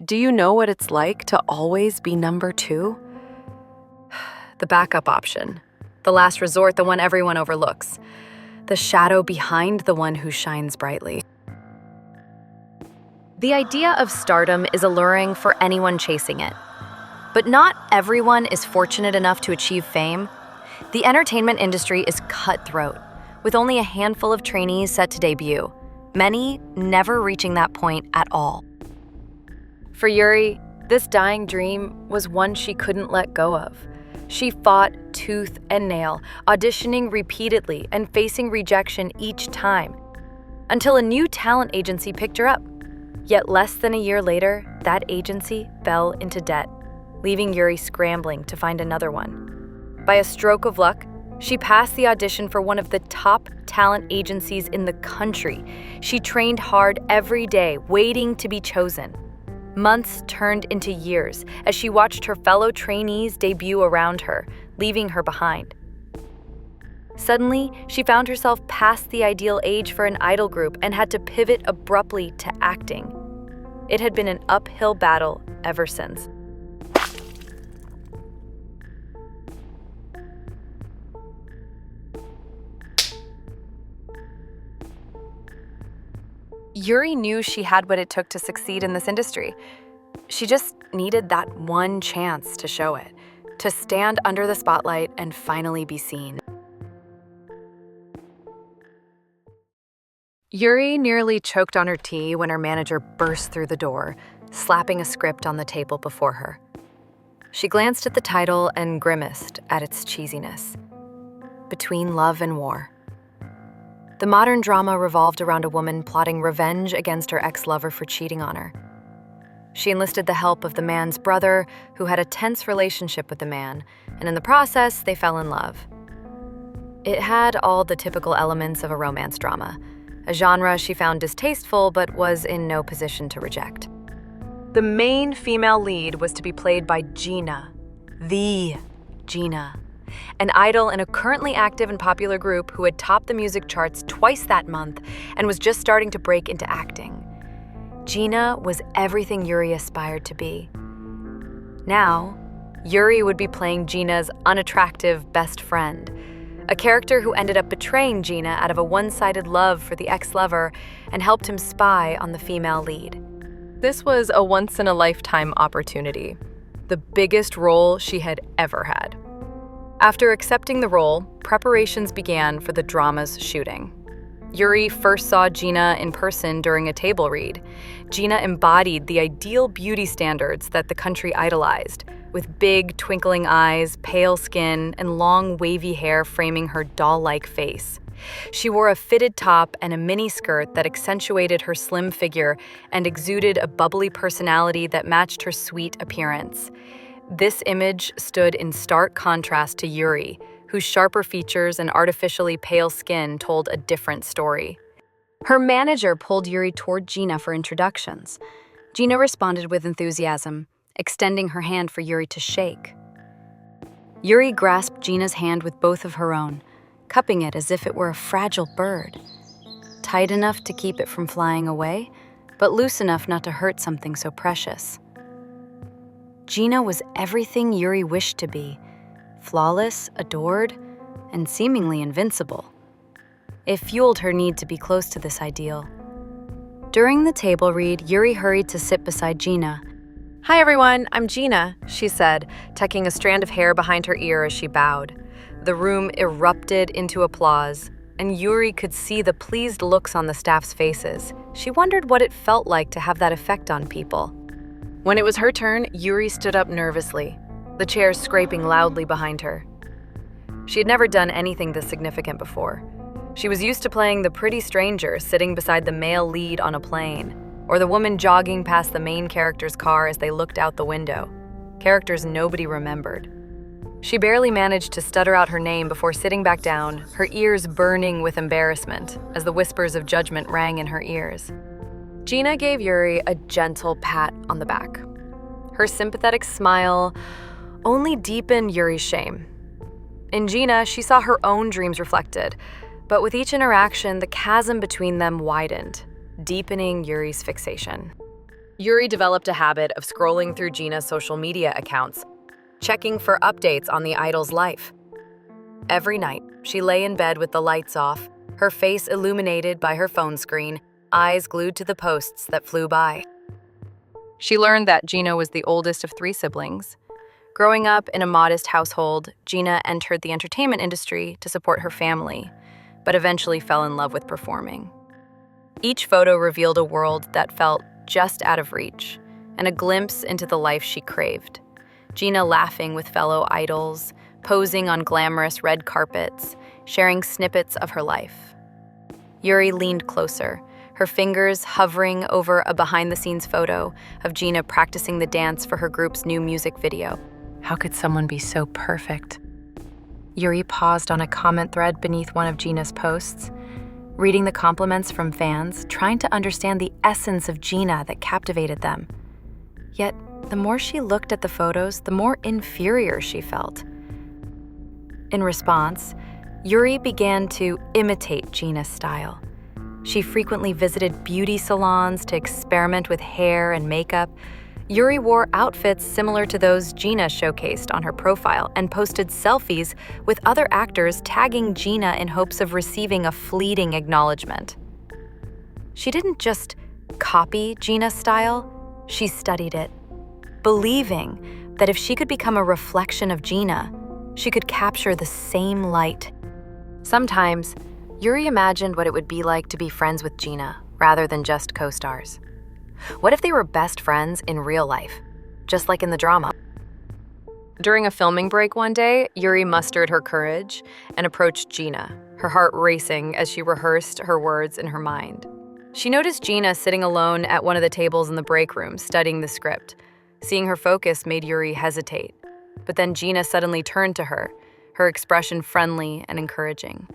Do you know what it's like to always be number two? The backup option. The last resort, the one everyone overlooks. The shadow behind the one who shines brightly. The idea of stardom is alluring for anyone chasing it. But not everyone is fortunate enough to achieve fame. The entertainment industry is cutthroat, with only a handful of trainees set to debut, many never reaching that point at all. For Yuri, this dying dream was one she couldn't let go of. She fought tooth and nail, auditioning repeatedly and facing rejection each time, until a new talent agency picked her up. Yet less than a year later, that agency fell into debt, leaving Yuri scrambling to find another one. By a stroke of luck, she passed the audition for one of the top talent agencies in the country. She trained hard every day, waiting to be chosen. Months turned into years as she watched her fellow trainees debut around her, leaving her behind. Suddenly, she found herself past the ideal age for an idol group and had to pivot abruptly to acting. It had been an uphill battle ever since. Yuri knew she had what it took to succeed in this industry. She just needed that one chance to show it, to stand under the spotlight and finally be seen. Yuri nearly choked on her tea when her manager burst through the door, slapping a script on the table before her. She glanced at the title and grimaced at its cheesiness. Between Love and War. The modern drama revolved around a woman plotting revenge against her ex-lover for cheating on her. She enlisted the help of the man's brother, who had a tense relationship with the man, and in the process, they fell in love. It had all the typical elements of a romance drama, a genre she found distasteful but was in no position to reject. The main female lead was to be played by Gina, the Gina, an idol in a currently active and popular group who had topped the music charts twice that month and was just starting to break into acting. Gina was everything Yuri aspired to be. Now, Yuri would be playing Gina's unattractive best friend, a character who ended up betraying Gina out of a one-sided love for the ex-lover and helped him spy on the female lead. This was a once-in-a-lifetime opportunity, the biggest role she had ever had. After accepting the role, preparations began for the drama's shooting. Yuri first saw Gina in person during a table read. Gina embodied the ideal beauty standards that the country idolized, with big, twinkling eyes, pale skin, and long, wavy hair framing her doll-like face. She wore a fitted top and a mini skirt that accentuated her slim figure and exuded a bubbly personality that matched her sweet appearance. This image stood in stark contrast to Yuri, whose sharper features and artificially pale skin told a different story. Her manager pulled Yuri toward Gina for introductions. Gina responded with enthusiasm, extending her hand for Yuri to shake. Yuri grasped Gina's hand with both of her own, cupping it as if it were a fragile bird, tight enough to keep it from flying away, but loose enough not to hurt something so precious. Gina was everything Yuri wished to be, flawless, adored, and seemingly invincible. It fueled her need to be close to this ideal. During the table read, Yuri hurried to sit beside Gina. "Hi everyone, I'm Gina," she said, tucking a strand of hair behind her ear as she bowed. The room erupted into applause, and Yuri could see the pleased looks on the staff's faces. She wondered what it felt like to have that effect on people. When it was her turn, Yuri stood up nervously, the chair scraping loudly behind her. She had never done anything this significant before. She was used to playing the pretty stranger sitting beside the male lead on a plane, or the woman jogging past the main character's car as they looked out the window, characters nobody remembered. She barely managed to stutter out her name before sitting back down, her ears burning with embarrassment as the whispers of judgment rang in her ears. Gina gave Yuri a gentle pat on the back. Her sympathetic smile only deepened Yuri's shame. In Gina, she saw her own dreams reflected, but with each interaction, the chasm between them widened, deepening Yuri's fixation. Yuri developed a habit of scrolling through Gina's social media accounts, checking for updates on the idol's life. Every night, she lay in bed with the lights off, her face illuminated by her phone screen, eyes glued to the posts that flew by. She learned that Gina was the oldest of 3 siblings. Growing up in a modest household, Gina entered the entertainment industry to support her family, but eventually fell in love with performing. Each photo revealed a world that felt just out of reach, and a glimpse into the life she craved. Gina laughing with fellow idols, posing on glamorous red carpets, sharing snippets of her life. Yuri leaned closer, her fingers hovering over a behind-the-scenes photo of Gina practicing the dance for her group's new music video. How could someone be so perfect? Yuri paused on a comment thread beneath one of Gina's posts, reading the compliments from fans, trying to understand the essence of Gina that captivated them. Yet, the more she looked at the photos, the more inferior she felt. In response, Yuri began to imitate Gina's style. She frequently visited beauty salons to experiment with hair and makeup. Yuri wore outfits similar to those Gina showcased on her profile and posted selfies with other actors, tagging Gina in hopes of receiving a fleeting acknowledgement. She didn't just copy Gina's style, she studied it, believing that if she could become a reflection of Gina, she could capture the same light. Sometimes, Yuri imagined what it would be like to be friends with Gina rather than just co-stars. What if they were best friends in real life, just like in the drama? During a filming break one day, Yuri mustered her courage and approached Gina, her heart racing as she rehearsed her words in her mind. She noticed Gina sitting alone at one of the tables in the break room, studying the script. Seeing her focus made Yuri hesitate. But then Gina suddenly turned to her, her expression friendly and encouraging.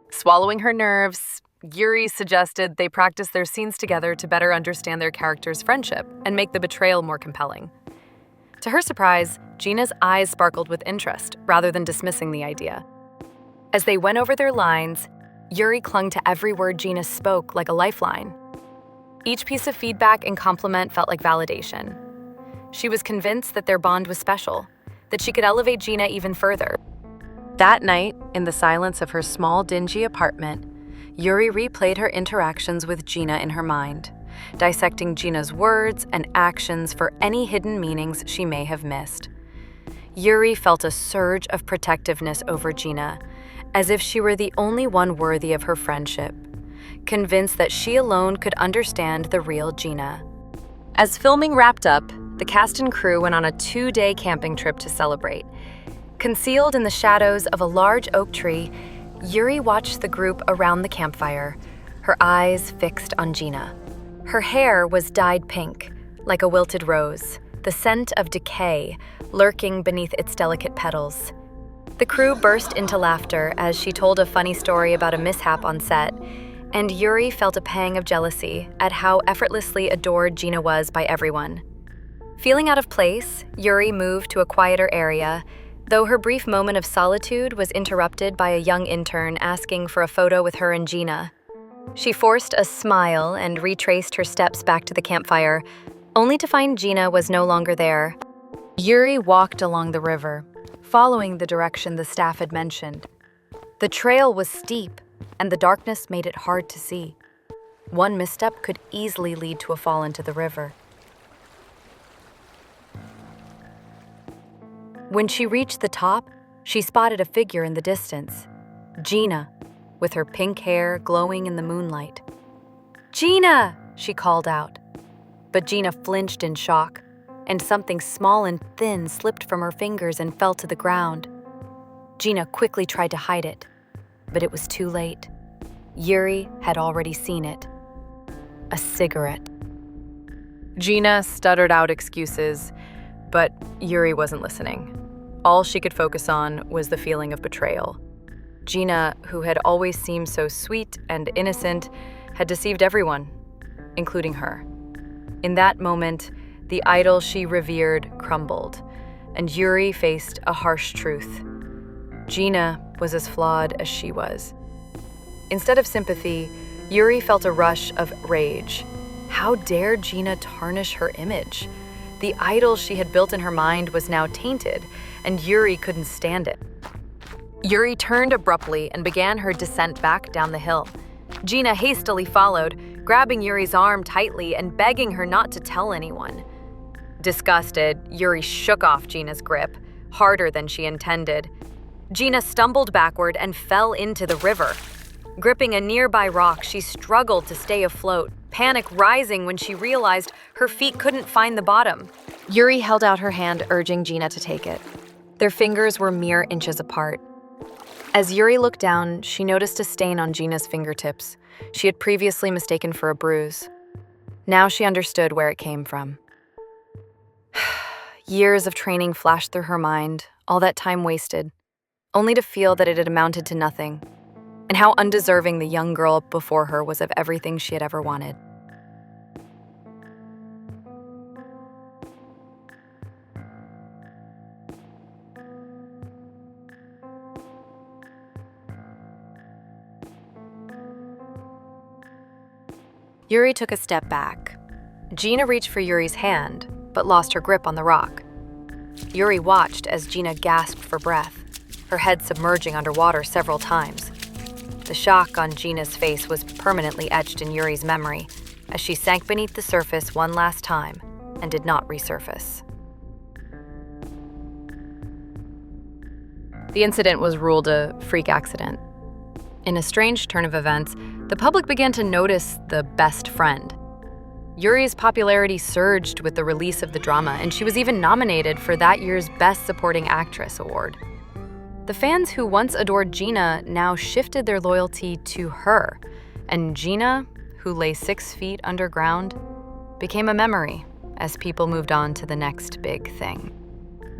Swallowing her nerves, Yuri suggested they practice their scenes together to better understand their characters' friendship and make the betrayal more compelling. To her surprise, Gina's eyes sparkled with interest rather than dismissing the idea. As they went over their lines, Yuri clung to every word Gina spoke like a lifeline. Each piece of feedback and compliment felt like validation. She was convinced that their bond was special, that she could elevate Gina even further. That night, in the silence of her small, dingy apartment, Yuri replayed her interactions with Gina in her mind, dissecting Gina's words and actions for any hidden meanings she may have missed. Yuri felt a surge of protectiveness over Gina, as if she were the only one worthy of her friendship, convinced that she alone could understand the real Gina. As filming wrapped up, the cast and crew went on a 2-day camping trip to celebrate. Concealed in the shadows of a large oak tree, Yuri watched the group around the campfire, her eyes fixed on Gina. Her hair was dyed pink, like a wilted rose, the scent of decay lurking beneath its delicate petals. The crew burst into laughter as she told a funny story about a mishap on set, and Yuri felt a pang of jealousy at how effortlessly adored Gina was by everyone. Feeling out of place, Yuri moved to a quieter area, though her brief moment of solitude was interrupted by a young intern asking for a photo with her and Gina. She forced a smile and retraced her steps back to the campfire, only to find Gina was no longer there. Yuri walked along the river, following the direction the staff had mentioned. The trail was steep, and the darkness made it hard to see. One misstep could easily lead to a fall into the river. When she reached the top, she spotted a figure in the distance. Gina, with her pink hair glowing in the moonlight. "Gina!" she called out. But Gina flinched in shock, and something small and thin slipped from her fingers and fell to the ground. Gina quickly tried to hide it, but it was too late. Yuri had already seen it. A cigarette. Gina stuttered out excuses, but Yuri wasn't listening. All she could focus on was the feeling of betrayal. Gina, who had always seemed so sweet and innocent, had deceived everyone, including her. In that moment, the idol she revered crumbled, and Yuri faced a harsh truth. Gina was as flawed as she was. Instead of sympathy, Yuri felt a rush of rage. How dare Gina tarnish her image? The idol she had built in her mind was now tainted, and Yuri couldn't stand it. Yuri turned abruptly and began her descent back down the hill. Gina hastily followed, grabbing Yuri's arm tightly and begging her not to tell anyone. Disgusted, Yuri shook off Gina's grip, harder than she intended. Gina stumbled backward and fell into the river. Gripping a nearby rock, she struggled to stay afloat, panic rising when she realized her feet couldn't find the bottom. Yuri held out her hand, urging Gina to take it. Their fingers were mere inches apart. As Yuri looked down, she noticed a stain on Gina's fingertips she had previously mistaken for a bruise. Now she understood where it came from. Years of training flashed through her mind, all that time wasted, only to feel that it had amounted to nothing, and how undeserving the young girl before her was of everything she had ever wanted. Yuri took a step back. Gina reached for Yuri's hand, but lost her grip on the rock. Yuri watched as Gina gasped for breath, her head submerging underwater several times. The shock on Gina's face was permanently etched in Yuri's memory as she sank beneath the surface one last time and did not resurface. The incident was ruled a freak accident. In a strange turn of events, the public began to notice the best friend. Yuri's popularity surged with the release of the drama, and she was even nominated for that year's Best Supporting Actress award. The fans who once adored Gina now shifted their loyalty to her, and Gina, who lay 6 feet underground, became a memory as people moved on to the next big thing.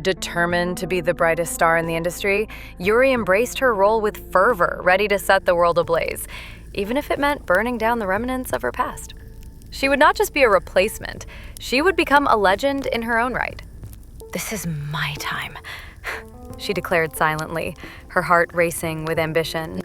Determined to be the brightest star in the industry, Yuri embraced her role with fervor, ready to set the world ablaze, even if it meant burning down the remnants of her past. She would not just be a replacement, she would become a legend in her own right. "This is my time," she declared silently, her heart racing with ambition.